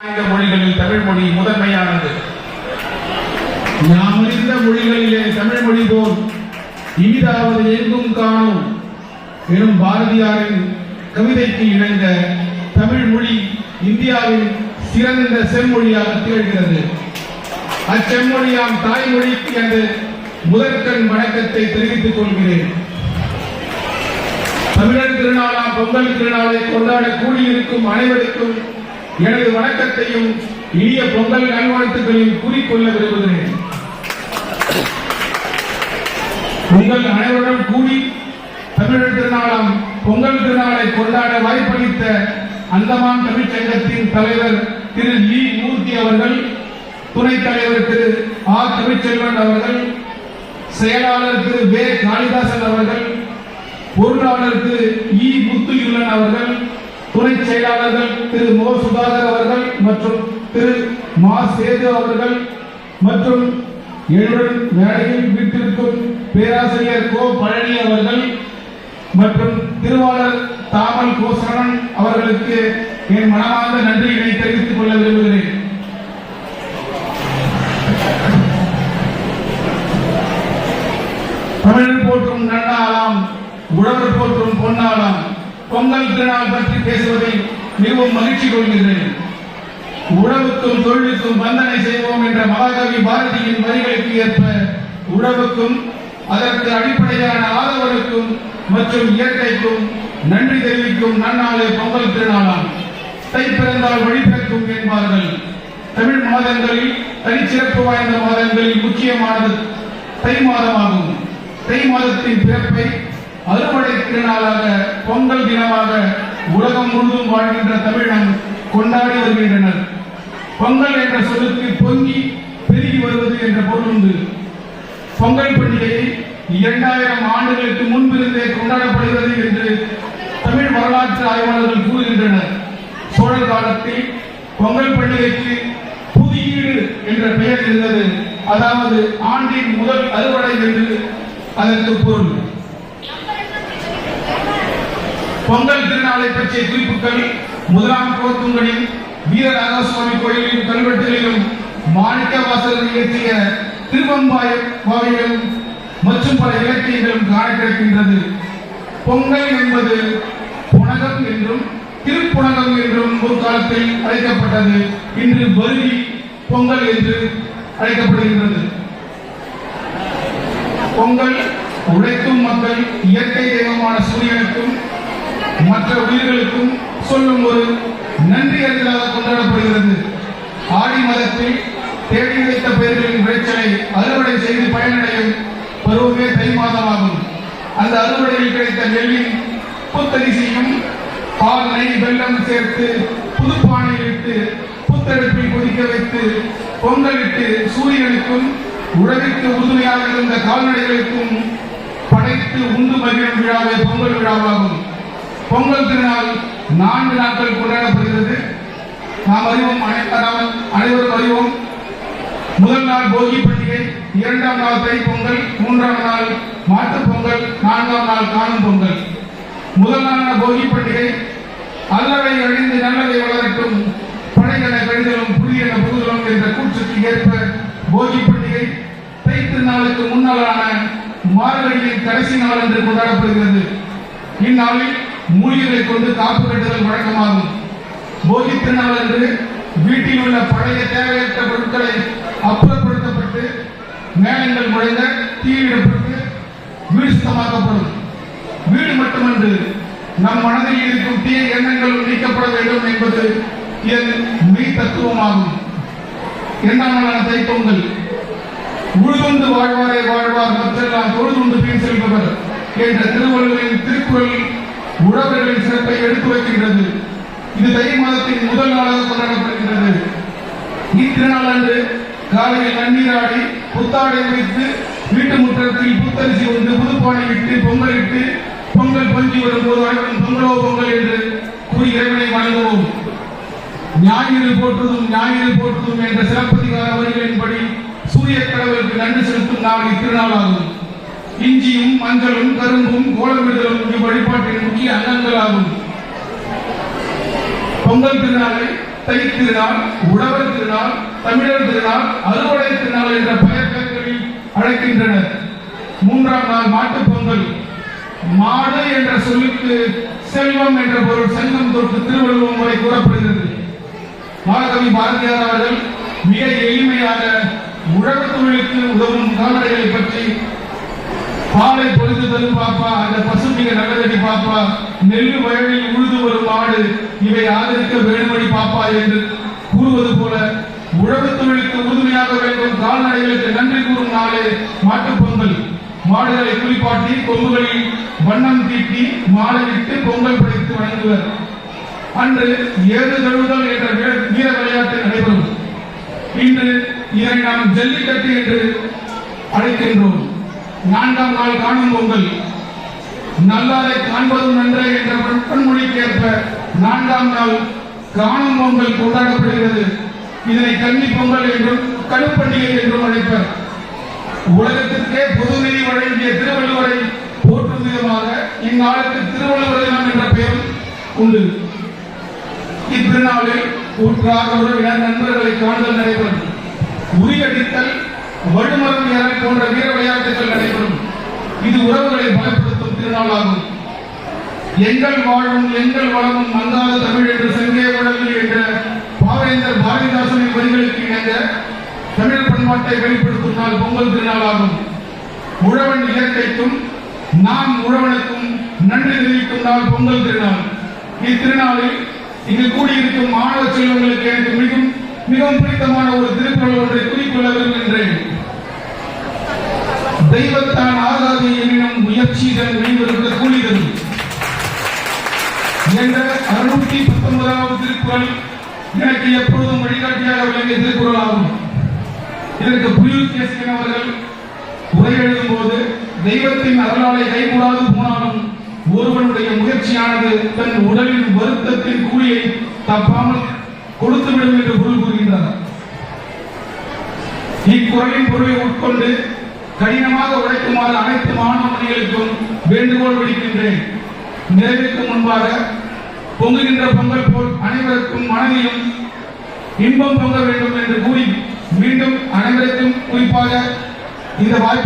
மொழிகளில் தமிழ் மொழி முதன்மையானது. நாம் அறிந்த மொழிகளிலே தமிழ் மொழி போல் இனிதாவது எங்கும் காணும் எனும் பாரதியாரின் கவிதைக்கு இணங்க தமிழ் மொழி இந்தியாவின் சிறந்த செம்மொழியாக திகழ்கிறது. அச்செம்மொழியாம் தாய்மொழிக்கு எனது முதற்கண் வணக்கத்தை தெரிவித்துக் கொள்கிறேன். தமிழர் திருநாளாம் பொங்கல் திருநாளை கொண்டாட கூடியிருக்கும் அனைவருக்கும் எனது வணக்கத்தையும் இனிய பொங்கல் நல்வாழ்த்துக்களையும் கூறிக்கொள்ள விரும்புகிறேன். உங்கள் அனைவருடன் கூடி தமிழர் திருநாளாம் பொங்கல் திருநாளை கொண்டாட வாய்ப்பளித்த அந்தமான் தமிழ்ச்சங்கத்தின் தலைவர் திரு ஈ மூர்த்தி அவர்கள், துணைத் தலைவர் திரு ஆ தமிழ்ச்செல்வன் அவர்கள், செயலாளர் திரு வே காளிதாசன் அவர்கள், பொருளாளர் திரு ஈ முத்துயுள்ளன் அவர்கள், துணை செயலாளர்கள் திரு மோ சுதாகர் அவர்கள் மற்றும் திரு மா சேது அவர்கள் மற்றும் என்னுடன் வேலையில் வீட்டிற்கும் பேராசிரியர் கோ பழனி அவர்கள் மற்றும் திருவாளர் தாமல் கோசரன் அவர்களுக்கு என் மனமார்ந்த நன்றியினை தெரிவித்துக் கொள்ள விரும்புகிறேன். தமிழ் போற்றும் நன்னாளாம், உழவர் போற்றும் பொன்னாளாம் பொங்கல் திருநாள் பற்றி பேசுவதில் மிகவும் மகிழ்ச்சி கொள்கிறேன். உழவுக்கும் தொழிலுக்கும் வந்தனை செய்வோம் என்ற மகாகவி பாரதியின் வரிகளுக்கு ஏற்ப உழவுக்கும் அதற்கு அடிப்படையான ஆதரவுக்கும் மற்றும் இயற்கைக்கும் நன்றி தெரிவிக்கும் நன்னாளே பொங்கல் திருநாளாம். தை பிறந்தால் வழி பிறக்கும் என்பார்கள். தமிழ் மாதங்களில் தனிச்சிறப்பு வாய்ந்த மாதங்களில் முக்கியமானது தை மாதமாகும். தை மாதத்தின் பிறப்பை அறுவடை திருநாளாக பொங்கல் தினமாக உலகம் முழுவதும் வாழ்கின்ற தமிழகம் கொண்டாடி வருகின்றனர். பொங்கல் என்ற சொல்லுக்கு பொங்கி பெருகி வருவது என்ற பொருள் உண்டு. பொங்கல் பண்டிகையை 2000 ஆண்டுகளுக்கு முன்பிருந்தே கொண்டாடப்படுகிறது என்று தமிழ் வரலாற்று ஆய்வாளர்கள் கூறுகின்றனர். சோழர் காலத்தில் பொங்கல் பண்டிகைக்கு புதியீடு என்ற பெயர் இருந்தது. அதாவது ஆண்டின் முதல் அறுவடை என்று அதற்கு பொருள். பொங்கல் திருநாளை பற்றிய குறிப்புகள் முதலாம் குலோத்துங்கனின் வீரராகசுவாமி கோயிலின் கல்வெட்டுகளிலும் மாணிக்க வாசகர் இயற்றிய திருவம்பாயிலும் மற்றும் பல இலக்கியங்களும் காண கிடைக்கின்றது. பொங்கல் என்பது புனகம் என்றும் திருப்புனகம் என்றும் ஒரு காலத்தில் அழைக்கப்பட்டது. இன்று வருகி பொங்கல் என்று அழைக்கப்படுகின்றது. பொங்கல் உழைக்கும் மக்கள் இயற்கை தெய்வமான சூரியனுக்கும் மற்ற உயிர்களுக்கும் சொல்லும் ஒரு நன்றி அறிதலாக கொண்டாடப்படுகிறது. ஆடி மாதத்தில் தேடி வைத்த பயிர்களின் விளைச்சலை அறுவடை செய்து பயனடையும் பருவமே தை மாதமாகும். அந்த அறுவடையில் கிடைத்த நெல்லின் புத்தரிசியும் பால், நெய், வெல்லம் சேர்த்து புதுப்பானையில் இட்டு புத்தடுப்பில் கொதிக்க வைத்து பொங்கலிட்டு சூரியனுக்கும் உழவிற்கு உறுதுணையாக இருந்த கால்நடைகளுக்கும் படைத்து உண்டு மகிழும் விழாவே பொங்கல் விழாவாகும். பொங்கல் திருநாள் 4 நாட்கள் கொண்டாடப்படுகிறது. நாம் அறிவோம், அனைவரும் அறிவோம். முதல் நாள் போகி பண்டிகை, 2ஆம் நாள் தை பொங்கல், 3ஆம் நாள் மாட்டுப் பொங்கல், 4ஆம் நாள் காணும் பொங்கல். முதல் நாளான போகி பண்டிகை அல்லவை அழிந்து நல்லவை வளரட்டும், பழையன கழிதலும் புதியன புகுதலும் என்ற கூற்றுக்கு ஏற்ப போகி பண்டிகை தை திருநாளுக்கு முன்னாளான மார்கழியின் கடைசி நாள் என்று கொண்டாடப்படுகிறது. இந்நாளில் மூலிகளை கொண்டு காப்பு கட்டுதல் வழக்கமாகும். போகி திருநாள் அன்று வீட்டில் உள்ள பழைய தேவையற்ற பொருட்களை அப்புறப்படுத்தப்பட்டு மேளங்கள் முழங்க தீயிடப்பட்டு வீடு சுத்தமாக்கப்படும். வீடு மட்டுமன்று நம் மனதில் இருக்கும் தீய எண்ணங்களும் நீக்கப்பட வேண்டும் என்பது இதன் மெய் தத்துவமாகும். 2ஆம் நாளான தைப்பொங்கல் உழுதுண்டு வாழ்வாரே வாழ்வார் மற்றெல்லாம் தொழுதுண்டு பின் செல்பவர் என்ற திருவள்ளுவரின் திருக்குறள் உழவர்களின் சிறப்பை எடுத்து வைக்கின்றது. இது தை மாதத்தின் முதல் நாளாக கொண்டாடப்படுகிறது. இத்திருநாள் அன்று காலையில் நன்னீராடி புத்தாடை வைத்து வீட்டு முற்றத்தில் புத்தரிசி உண்டு புதுப்பானை விட்டு பொங்கலிட்டு பொங்கல் பொங்கி வரும்போது அனைவரும் பொங்கலோ பொங்கல் என்று கூறி இறைவனை வணங்குவோம். ஞாயிறு போற்றுதும் என்ற சிலப்பதிகார வரிகளின்படி சூரிய கடவுளுக்கு நன்றி செலுத்தும் நாள் இத்திருநாளாகும். இஞ்சியும் மஞ்சளும் கரும்பும் கோலமிடுதலும் இவ்வழிபாட்டின் முக்கிய அங்கங்களாகும். பொங்கல் திருநாளை தை திருநாள், உழவர் திருநாள், தமிழர் திருநாள், அறுவடை திருநாள் என்ற பெயர்களில் அழைக்கின்றனர். மூன்றாம் நாள் மாட்டுப் பொங்கல். மாடு என்ற சொல்லுக்கு செல்வம் என்ற பொருள். செல்வம் தொட்டு திருவள்ளுவர் முறை கூறப்படுகிறது. மகாகவி பாரதியார் அவர்கள் மிக எளிமையாக உழவு தொழிலுக்கு உதவும் கால்நடைகளை பற்றி, பாலை பொழுது தரும் பாப்பா, அந்த பசு மிக நல்லதடி பாப்பா, நெல்லு வயலில் உழுது வரும் மாடு, இவை ஆதரிக்க வேணுமடி பாப்பா என்று கூறுவது போல உழவு தொழிலுக்கு உறுதுணையாக வேண்டும் கால்நடைகளுக்கு நன்றி கூறும் நாளே மாட்டுப் பொங்கல். மாடுகளை குளிப்பாட்டி கொம்புகளில் வண்ணம் தீட்டி மாலையிட்டு பொங்கல் படைத்து வணங்குவர். அன்று ஏறு தழுவுதல் என்ற வீர விளையாட்டு நடைபெறும். இன்று இதனை நாம் ஜல்லிக்கட்டு என்று அழைக்கின்றோம். நான்காம் நாள் காணும் பொங்கல். நல்லாரை காண்பதும் நன்றே என்ற பன்மொழிக்கேற்ப நான்காம் நாள் காணும் பொங்கல் கொண்டாடப்படுகிறது. இதனை கன்னி பொங்கல் என்றும் கருப்பண்டிகை என்றும் அழைப்பர். உலகத்திற்கே பொது நிதி வழங்கிய திருவள்ளுவரை போற்றும் விதமாக இந்நாளுக்கு திருவள்ளுவர் தினம் என்ற பெயரும் உண்டு. இத்திருநாளில் ஊற்றாக உறவினர் நண்பர்களை காணுதல் நடைபெறும். உரியடித்தல், வடுமரம் ஏற போன்ற வீர விளையாட்டுகள் நடைபெறும். இது உறவுகளை பலப்படுத்தும் திருநாளாகும். எங்கள் வாழும் எங்கள் வளமும் மங்காத தமிழ் என்று சங்கே உடலில் என்ற பாவேந்தர் பாரதிதாசனின் வரிகளுக்கு இணங்க தமிழ் பண்பாட்டை வெளிப்படுத்தும் நாள் பொங்கல் திருநாளாகும். உழவன் இயற்கைக்கும் நாம் உழவனுக்கும் நன்றி தெரிவிக்கும் நாள் பொங்கல் திருநாள். இத்திருநாளில் இங்கு கூடியிருக்கும் மாணவ செல்வங்களுக்கு எனக்கு மிகவும் பிடித்தமான ஒரு திருக்குறள் ஒன்றை குறிக்கொள்ள விரும்புகின்றேன். தெய்வத்தான் ஆகாது எனினும் முயற்சிகள் மீன்வருக்கு கூலி தரும் என்ற 619வது திருக்குறள் எனக்கு எப்பொழுதும் வழிகாட்டியாக விளங்கிய திருக்குறள் ஆகும். இதற்கு புலியூர் கேசவன் அவர்கள் உரை எழுதும் போது, தெய்வத்தின் அருளாலை கைகூடாது போனாலும் ஒருவனுடைய முயற்சியானது தன் உடலின் வருத்தத்தின் கூலியை தப்பாமல் கொடுத்துவிடும் என்று பொருள் கூறுகின்றார். இக்குறளின் பொருளை உட்கொண்டு கடினமாக உழைக்குமாறு அனைத்து மாணவ மணிகளுக்கும் வேண்டுகோள் விடுக்கின்றேன். நிறைவுக்கு முன்பாக பொங்குகின்ற பொங்கல் போல் அனைவருக்கும் மனதிலும் இன்பம் பொங்க வேண்டும் என்று கூறி மீண்டும் அனைவருக்கும் குறிப்பாக இந்த வாய்ப்பு